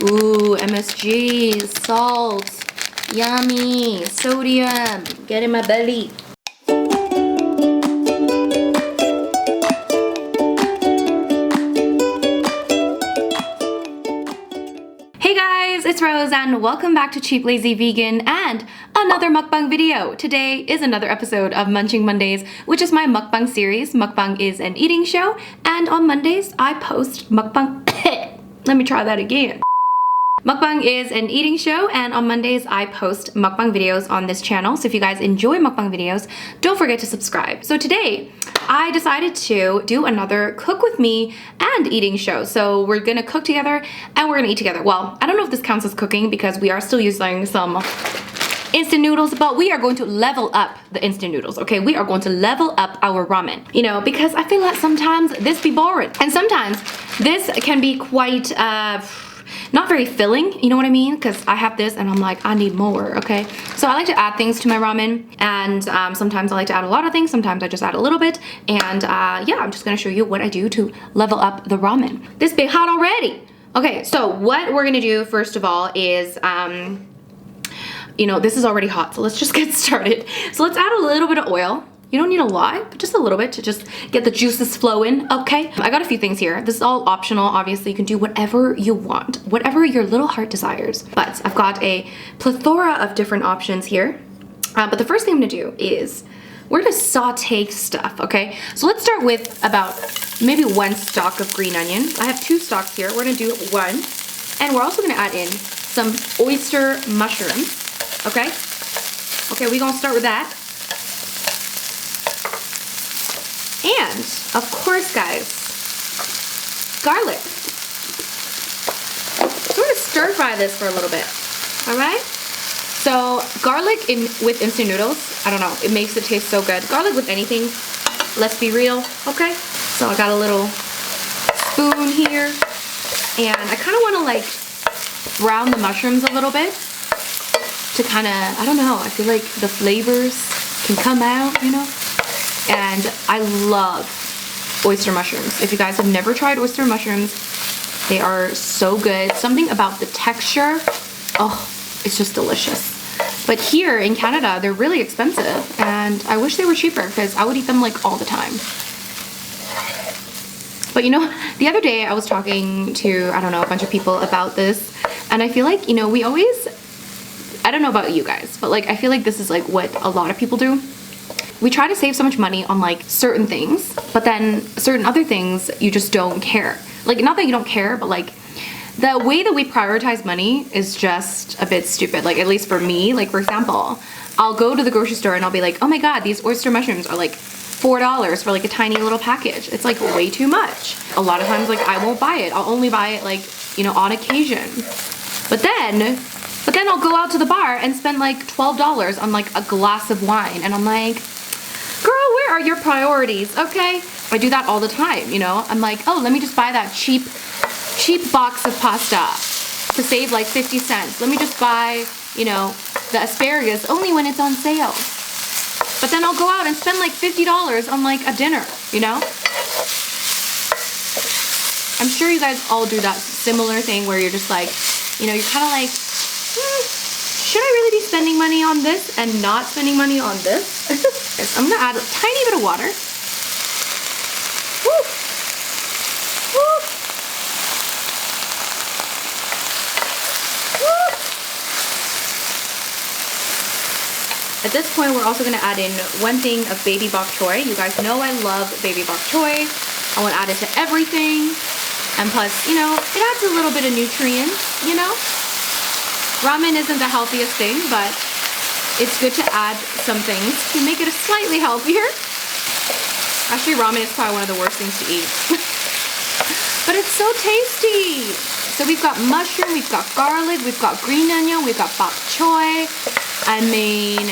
Ooh, MSG, salt, yummy, sodium, get in my belly. Hey guys, it's Rose and welcome back to Cheap Lazy Vegan and another mukbang video. Today is another episode of Munching Mondays, which is my mukbang series. Mukbang is an eating show, and on Mondays I post mukbang. Let me try that again. Mukbang is an eating show, and on Mondays I post mukbang videos on this channel. So if you guys enjoy mukbang videos, don't forget to subscribe. So today I decided to do another cook with me and eating show. So we're gonna cook together and we're gonna eat together. Well, I don't know if this counts as cooking because we are still using some instant noodles, but we are going to level up the instant noodles, okay? We are going to level up our ramen, you know, because I feel like sometimes this be boring and sometimes this can be quite not very filling, you know what I mean? Because I have this and I'm like, I need more, okay? So I like to add things to my ramen, and sometimes I like to add a lot of things, sometimes I just add a little bit, and yeah, I'm just gonna show you what I do to level up the ramen. This big hot already. Okay, so what we're gonna do first of all is, you know, this is already hot, so let's just get started. So let's add a little bit of oil. You don't need a lot, but just a little bit to just get the juices flowing, okay? I got a few things here. This is all optional, obviously. You can do whatever you want, whatever your little heart desires. But I've got a plethora of different options here. But the first thing I'm gonna do is we're gonna saute stuff, okay? So let's start with about maybe one stalk of green onion. I have two stalks here. We're gonna do one. And we're also gonna add in some oyster mushrooms, okay? Okay, we're gonna start with that. And, of course, guys, garlic. So we're gonna stir fry this for a little bit, all right? So garlic with instant noodles, I don't know, it makes it taste so good. Garlic with anything, let's be real, okay? So I got a little spoon here, and I kind of want to like brown the mushrooms a little bit to kind of, I don't know, I feel like the flavors can come out, you know? And I love oyster mushrooms. If you guys have never tried oyster mushrooms, they are so good. Something about the texture, oh, it's just delicious. But here in Canada, they're really expensive, and I wish they were cheaper because I would eat them like all the time. But you know, the other day I was talking to, I don't know, a bunch of people about this, and I feel like, you know, we always, I don't know about you guys, but like I feel like this is like what a lot of people do. We try to save so much money on like certain things, but then certain other things you just don't care. Like, not that you don't care, but like the way that we prioritize money is just a bit stupid. Like, at least for me, like for example, I'll go to the grocery store and I'll be like, oh my God, these oyster mushrooms are like $4 for like a tiny little package. It's like way too much. A lot of times, like I won't buy it. I'll only buy it like, you know, on occasion. But then I'll go out to the bar and spend like $12 on like a glass of wine. And I'm like, girl, where are your priorities, okay? I do that all the time, you know? I'm like, oh, let me just buy that cheap box of pasta to save like 50 cents. Let me just buy, you know, the asparagus only when it's on sale. But then I'll go out and spend like $50 on like a dinner, you know? I'm sure you guys all do that similar thing where you're just like, you know, you're kind of like, should I really be spending money on this and not spending money on this? I'm gonna add a tiny bit of water. Woo. Woo. Woo. At this point, we're also gonna add in one thing of baby bok choy. You guys know I love baby bok choy. I want to add it to everything. And plus, you know, it adds a little bit of nutrients, you know? Ramen isn't the healthiest thing, but it's good to add some things to make it slightly healthier. Actually, ramen is probably one of the worst things to eat. But it's so tasty. So we've got mushroom, we've got garlic, we've got green onion, we've got bok choy. I mean,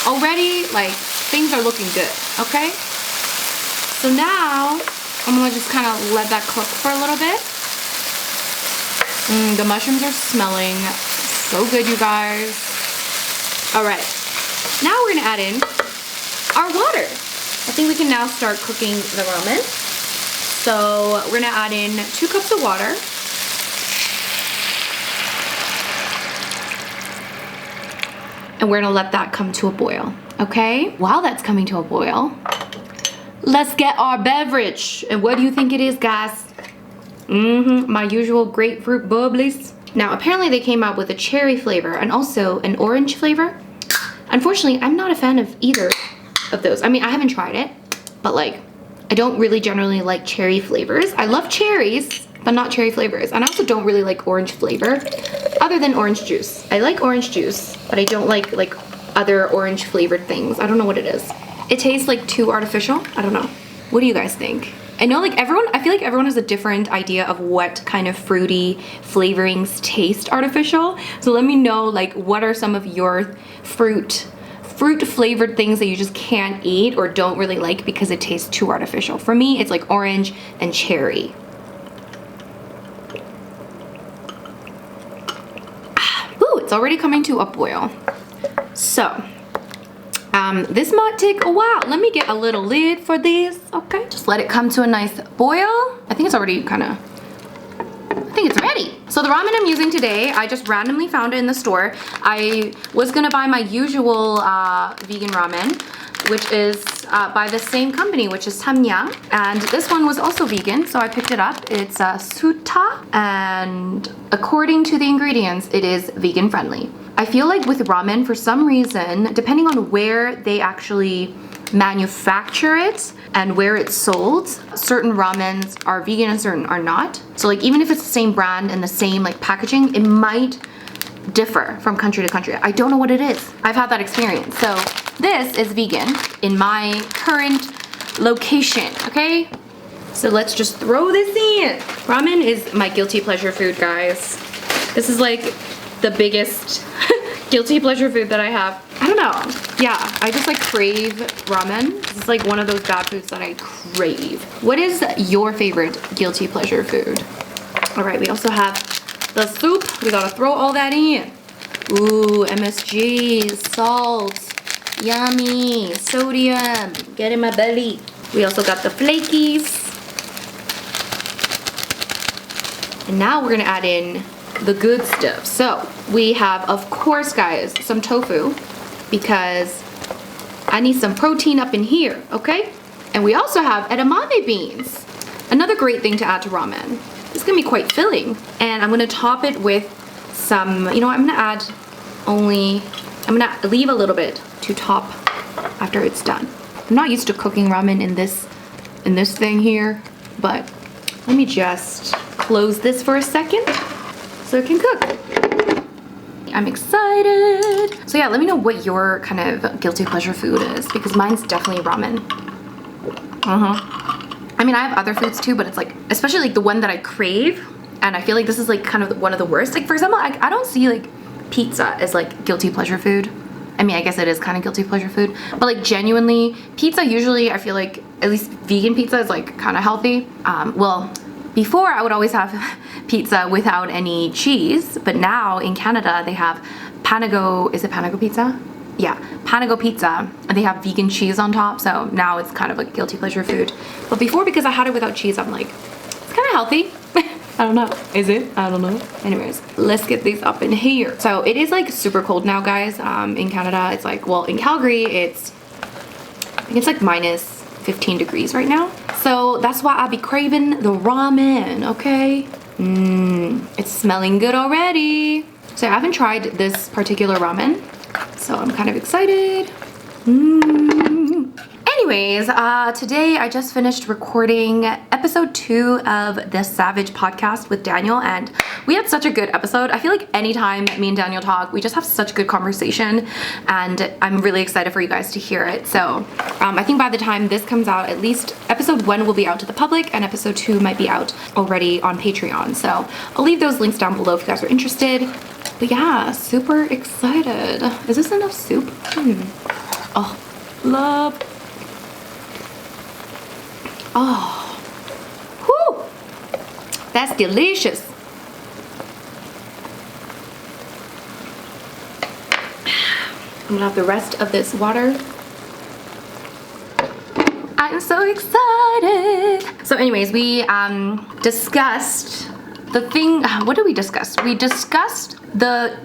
already, like, things are looking good, okay? So now, I'm gonna just kind of let that cook for a little bit. The mushrooms are smelling so good, you guys. All right, now we're gonna add in our water. I think we can now start cooking the ramen. So we're gonna add in 2 cups of water. And we're gonna let that come to a boil, okay? While that's coming to a boil, let's get our beverage. And what do you think it is, guys? My usual grapefruit bubblies. Now, apparently they came out with a cherry flavor and also an orange flavor. Unfortunately, I'm not a fan of either of those. I mean, I haven't tried it, but like, I don't really generally like cherry flavors. I love cherries, but not cherry flavors. And I also don't really like orange flavor, other than orange juice. I like orange juice, but I don't like other orange flavored things. I don't know what it is. It tastes like too artificial. I don't know. What do you guys think? I know like I feel like everyone has a different idea of what kind of fruity flavorings taste artificial. So let me know like what are some of your fruit flavored things that you just can't eat or don't really like because it tastes too artificial. For me, it's like orange and cherry. Ooh, it's already coming to a boil. So, this might take a while. Let me get a little lid for this, okay? Just let it come to a nice boil. I think it's already I think it's ready. So the ramen I'm using today, I just randomly found it in the store. I was gonna buy my usual vegan ramen, which is by the same company, which is Samnya. And this one was also vegan, so I picked it up. It's Sutta, and according to the ingredients, it is vegan friendly. I feel like with ramen, for some reason, depending on where they actually manufacture it and where it's sold, certain ramens are vegan and certain are not. So like even if it's the same brand and the same like packaging, it might differ from country to country. I don't know what it is. I've had that experience. So this is vegan in my current location, okay? So let's just throw this in. Ramen is my guilty pleasure food, guys. This is like the biggest guilty pleasure food that I have. I don't know. Yeah, I just like crave ramen. This is like one of those bad foods that I crave. What is your favorite guilty pleasure food? All right, we also have the soup. We gotta throw all that in. Ooh, MSG, salt, yummy, sodium, get in my belly. We also got the flakies. And now we're gonna add in the good stuff. So we have, of course, guys, some tofu because I need some protein up in here, okay? And we also have edamame beans, another great thing to add to ramen. It's gonna be quite filling. And I'm gonna top it with some, you know what, I'm gonna leave a little bit to top after it's done. I'm not used to cooking ramen in this thing here, but let me just close this for a second so it can cook. I'm excited. So yeah, let me know what your kind of guilty pleasure food is, because mine's definitely ramen. I mean, I have other foods too, but it's like, especially like the one that I crave, and I feel like this is like kind of one of the worst. Like for example, I don't see like pizza as like guilty pleasure food. I mean, I guess it is kind of guilty pleasure food, but like genuinely, pizza usually, I feel like at least vegan pizza is like kind of healthy. Well, before I would always have pizza without any cheese, but now in Canada they have Panago, is it Panago pizza? Yeah, Panago pizza, and they have vegan cheese on top, so now it's kind of like guilty pleasure food. But before, because I had it without cheese, I'm like, it's kind of healthy. I don't know. Is it? I don't know. Anyways, let's get these up in here. So it is like super cold now, guys. In Canada, it's like, well, in Calgary, I think it's like minus 15 degrees right now. So that's why I'll be craving the ramen, okay? It's smelling good already. So I haven't tried this particular ramen, so I'm kind of excited. Anyways, today I just finished recording episode 2 of the Savage podcast with Daniel, and we had such a good episode. I feel like anytime me and Daniel talk, we just have such good conversation, and I'm really excited for you guys to hear it. So I think by the time this comes out, at least episode 1 will be out to the public, and episode 2 might be out already on Patreon. So I'll leave those links down below if you guys are interested. But yeah, super excited. Is this enough soup? Oh, love. Oh, whew, that's delicious. I'm gonna have the rest of this water. I'm so excited. So anyways, we discussed the thing, what did we discuss? We discussed the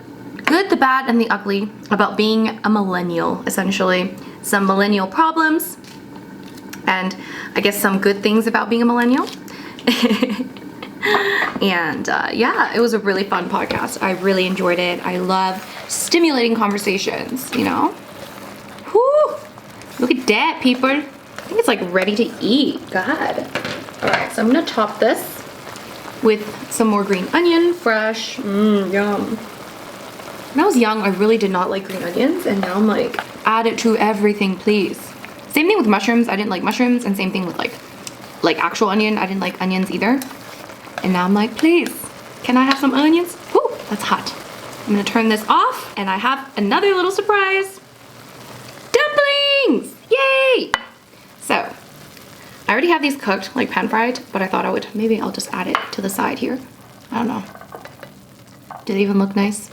good, the bad, and the ugly about being a millennial, essentially. Some millennial problems, and I guess some good things about being a millennial. And yeah, it was a really fun podcast. I really enjoyed it. I love stimulating conversations, you know? Whew! Look at that, people. I think it's like ready to eat. God. All right, so I'm gonna top this with some more green onion, fresh. Yum. When I was young, I really did not like green onions, and now I'm like, add it to everything, please. Same thing with mushrooms. I didn't like mushrooms, and same thing with like actual onion. I didn't like onions either. And now I'm like, please, can I have some onions? Woo, that's hot. I'm gonna turn this off, and I have another little surprise. Dumplings! Yay! So, I already have these cooked, like pan fried, but I thought maybe I'll just add it to the side here. I don't know. Do they even look nice?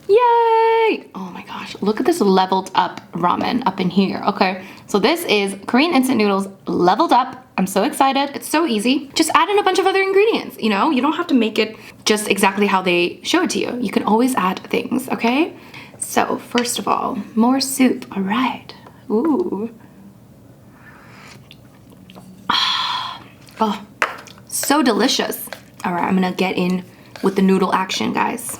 Yay! Oh my gosh, look at this leveled up ramen up in here. Okay, so this is Korean instant noodles leveled up. I'm so excited. It's so easy. Just add in a bunch of other ingredients, you know? You don't have to make it just exactly how they show it to you. You can always add things, okay? So, first of all, more soup. All right. Ooh. Oh, so delicious. All right, I'm gonna get in with the noodle action, guys.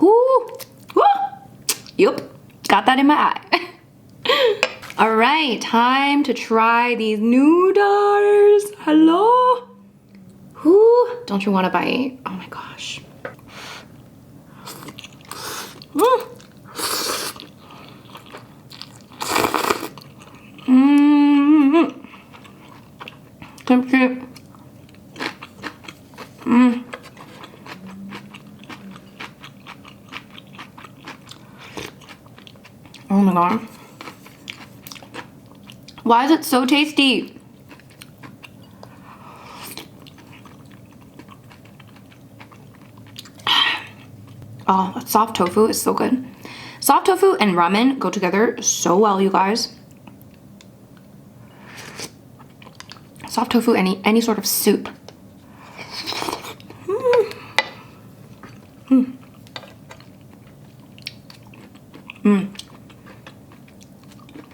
Woo! Woo! Yup, got that in my eye. All right, time to try these noodles. Hello? Whoo! Don't you want to bite? Oh my gosh. Kimchi. Oh my god. Why is it so tasty? Oh, that soft tofu is so good. Soft tofu and ramen go together so well, you guys. Soft tofu, any sort of soup.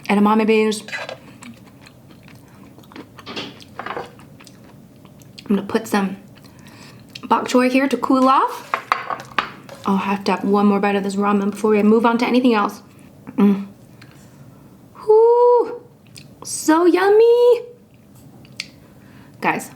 Edamame beans. I'm gonna put some bok choy here to cool off. I'll have to have one more bite of this ramen before we move on to anything else. Whoo! So yummy! Guys.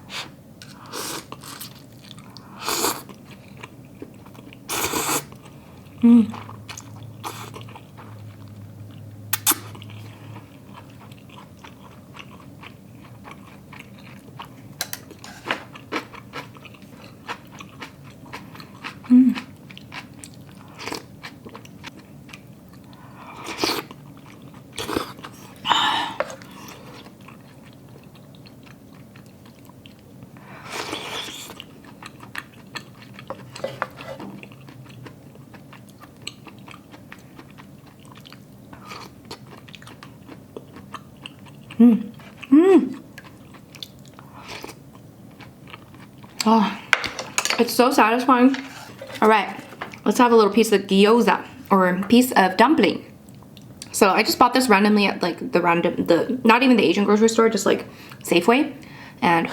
Oh, it's so satisfying. All right, let's have a little piece of gyoza, or a piece of dumpling. So I just bought this randomly at like not even the Asian grocery store, just like Safeway. And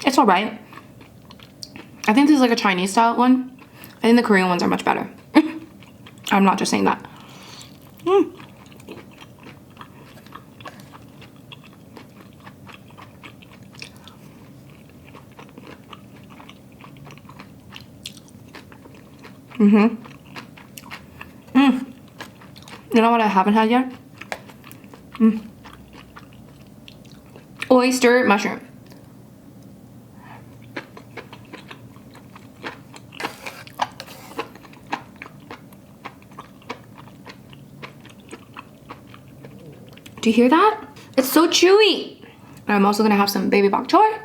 it's all right. I think this is like a Chinese style one. I think the Korean ones are much better. I'm not just saying that. You know what I haven't had yet? Oyster mushroom. Do you hear that? It's so chewy. And I'm also gonna have some baby bok choy.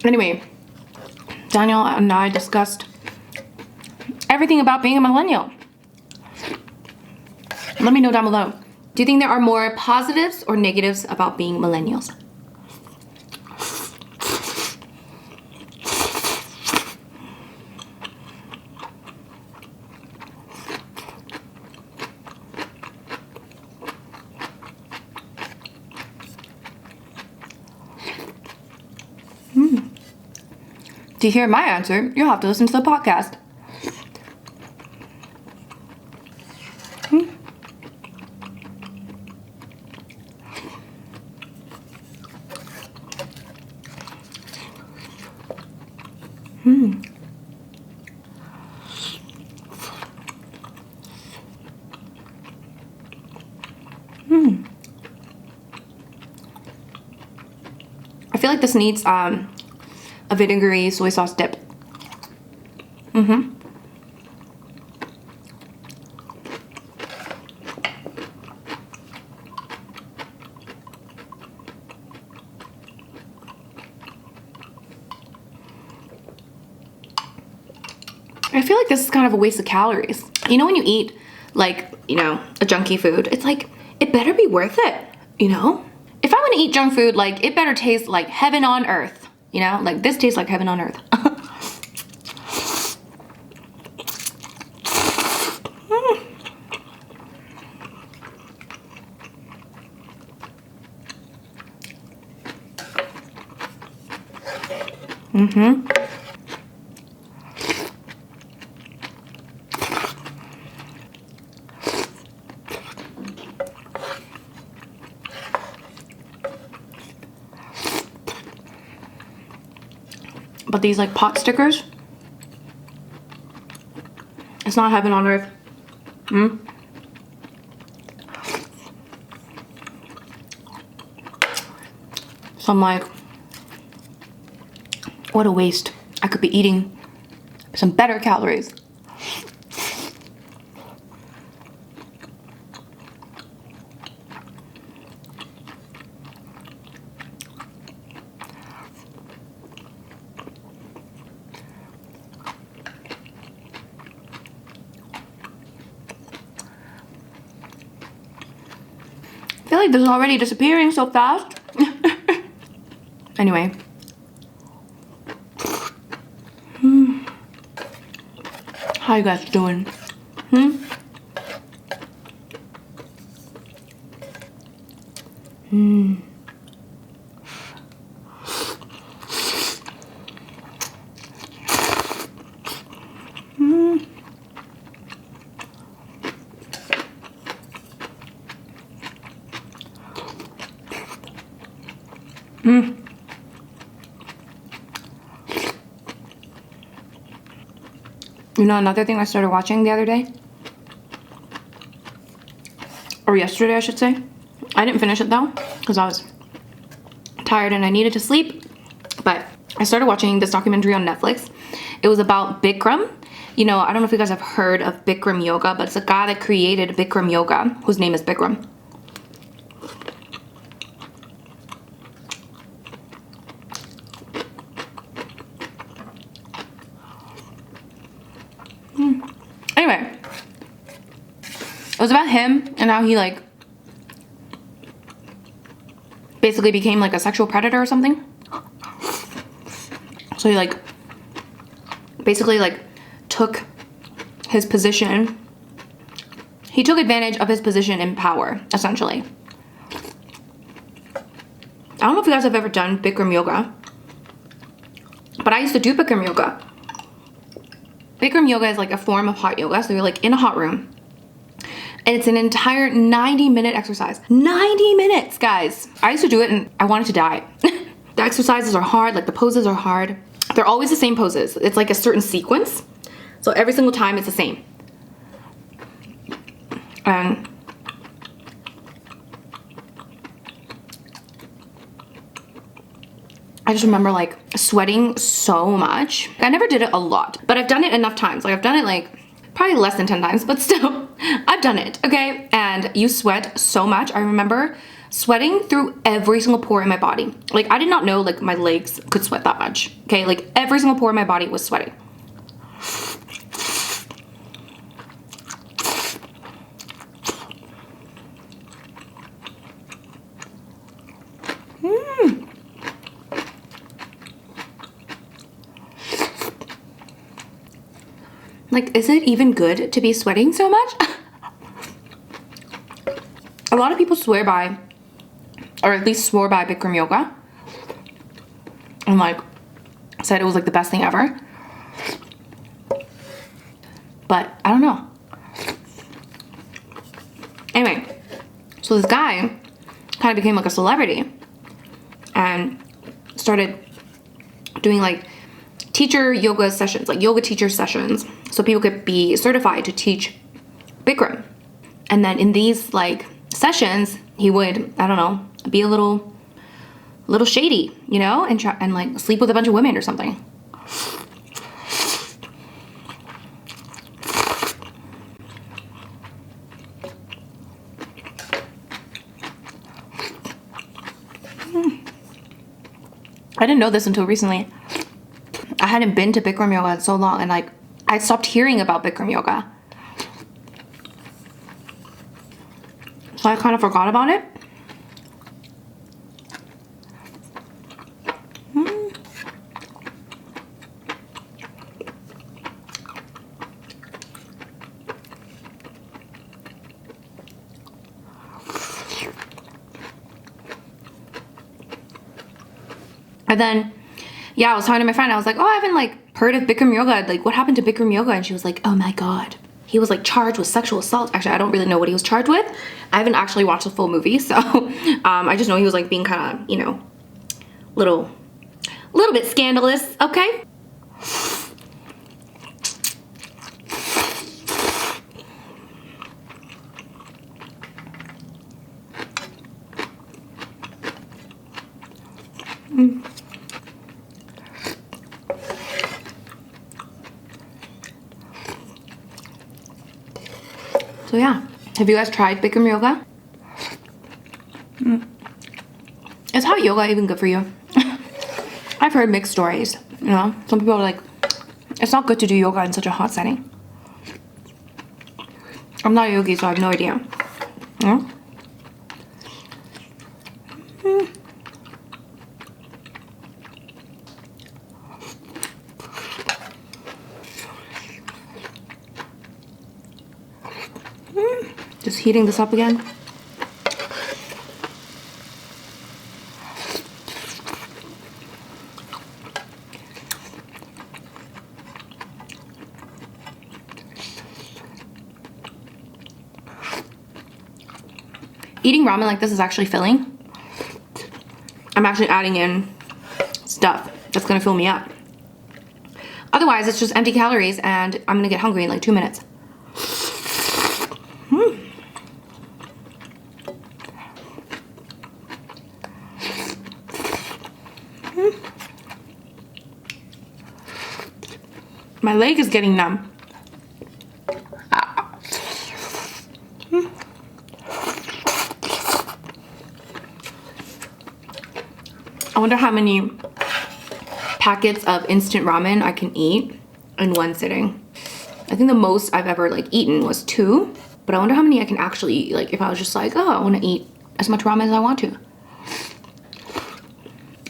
Anyway, Daniel and I discussed everything about being a millennial. Let me know down below. Do you think there are more positives or negatives about being millennials? To hear my answer, you'll have to listen to the podcast. I feel like this needs a vinegary soy sauce dip. I feel like this is kind of a waste of calories. You know, when you eat like, you know, a junky food, it's like, it better be worth it, you know? If I'm gonna eat junk food, like, it better taste like heaven on earth, you know? Like, this tastes like heaven on earth. But these like pot stickers, it's not heaven on earth. So I'm like, what a waste. I could be eating some better calories. I feel like this is already disappearing so fast. Anyway. How you guys doing? You know, another thing I started watching the other day, or yesterday I should say, I didn't finish it though because I was tired and I needed to sleep, but I started watching this documentary on Netflix. It was about Bikram. You know, I don't know if you guys have heard of Bikram yoga, but it's a guy that created Bikram yoga whose name is Bikram. Anyway, it was about him and how he like basically became like a sexual predator or something. So he like basically like took his position. He took advantage of his position in power, essentially. I don't know if you guys have ever done Bikram yoga, but I used to do Bikram yoga. Bikram yoga is like a form of hot yoga. So you're like in a hot room and it's an entire 90-minute exercise. 90 minutes, guys. I used to do it and I wanted to die. The exercises are hard, like the poses are hard. They're always the same poses. It's like a certain sequence. So every single time it's the same. And I just remember like sweating so much. I never did it a lot, but I've done it enough times. Like I've done it like probably less than 10 times, but still I've done it, okay? And you sweat so much. I remember sweating through every single pore in my body. Like I did not know like my legs could sweat that much, okay? Like every single pore in my body was sweating. like, is it even good to be sweating so much? A lot of people swear by, or at least swore by Bikram yoga. And like, said it was like the best thing ever. But I don't know. Anyway, so this guy kind of became like a celebrity and started doing like teacher yoga sessions, like yoga teacher sessions, so people could be certified to teach Bikram. And then in these like sessions, he would, I don't know, be a little shady, you know, and try and like sleep with a bunch of women or something. I didn't know this until recently. I hadn't been to Bikram yoga in so long, and like I stopped hearing about Bikram yoga. So I kind of forgot about it. And then, yeah, I was talking to my friend. I was like, oh, I haven't like heard of Bikram yoga. Like, what happened to Bikram yoga? And she was like, oh my God. He was like charged with sexual assault. Actually, I don't really know what he was charged with. I haven't actually watched the full movie. So I just know he was like being kind of, you know, little bit scandalous. Okay. So yeah, have you guys tried Bikram yoga? Is hot yoga even good for you? I've heard mixed stories, you know? Some people are like, it's not good to do yoga in such a hot setting. I'm not a yogi, so I have no idea. Yeah? Just heating this up again. Eating ramen like this is actually filling. I'm actually adding in stuff that's gonna fill me up. Otherwise, it's just empty calories and I'm gonna get hungry in like 2 minutes. My leg is getting numb. I wonder how many packets of instant ramen I can eat in one sitting. I think the most I've ever like eaten was 2, but I wonder how many I can actually eat, like if I was just like, oh, I want to eat as much ramen as I want to.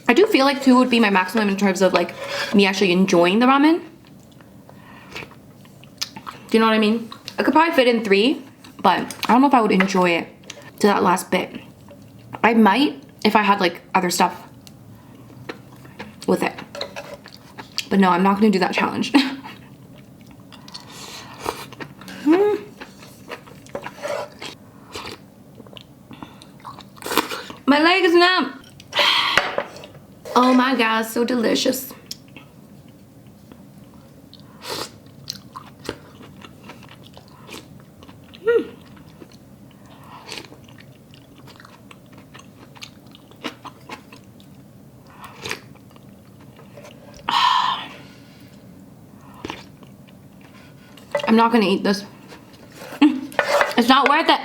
I do feel like 2 would be my maximum in terms of like me actually enjoying the ramen. Do you know what I mean? I could probably fit in 3, but I don't know if I would enjoy it to that last bit. I might if I had like other stuff with it. But no, I'm not gonna do that challenge. My leg is numb. Oh my God, so delicious. I'm not gonna eat this. It's not worth it.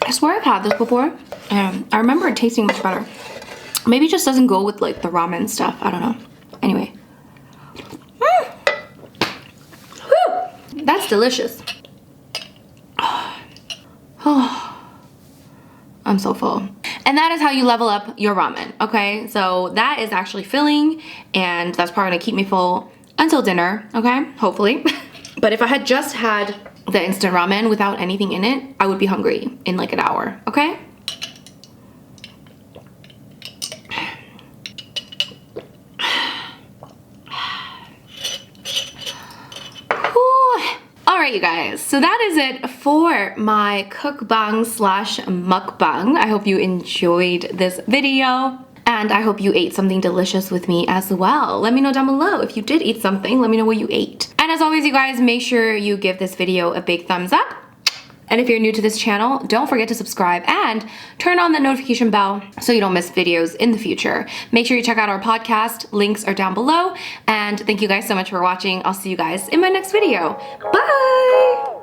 I swear I've had this before, and I remember it tasting much better. Maybe it just doesn't go with like the ramen stuff. I don't know. Anyway. Whew. That's delicious. I'm so full. And that is how you level up your ramen, okay? So that is actually filling, and that's probably gonna keep me full until dinner, okay? Hopefully. But if I had just had the instant ramen without anything in it, I would be hungry in like an hour, okay? Alright you guys, so that is it for my cookbang slash mukbang. I hope you enjoyed this video and I hope you ate something delicious with me as well. Let me know down below if you did eat something. Let me know what you ate. And as always you guys, make sure you give this video a big thumbs up. And if you're new to this channel, don't forget to subscribe and turn on the notification bell so you don't miss videos in the future. Make sure you check out our podcast. Links are down below. And thank you guys so much for watching. I'll see you guys in my next video. Bye!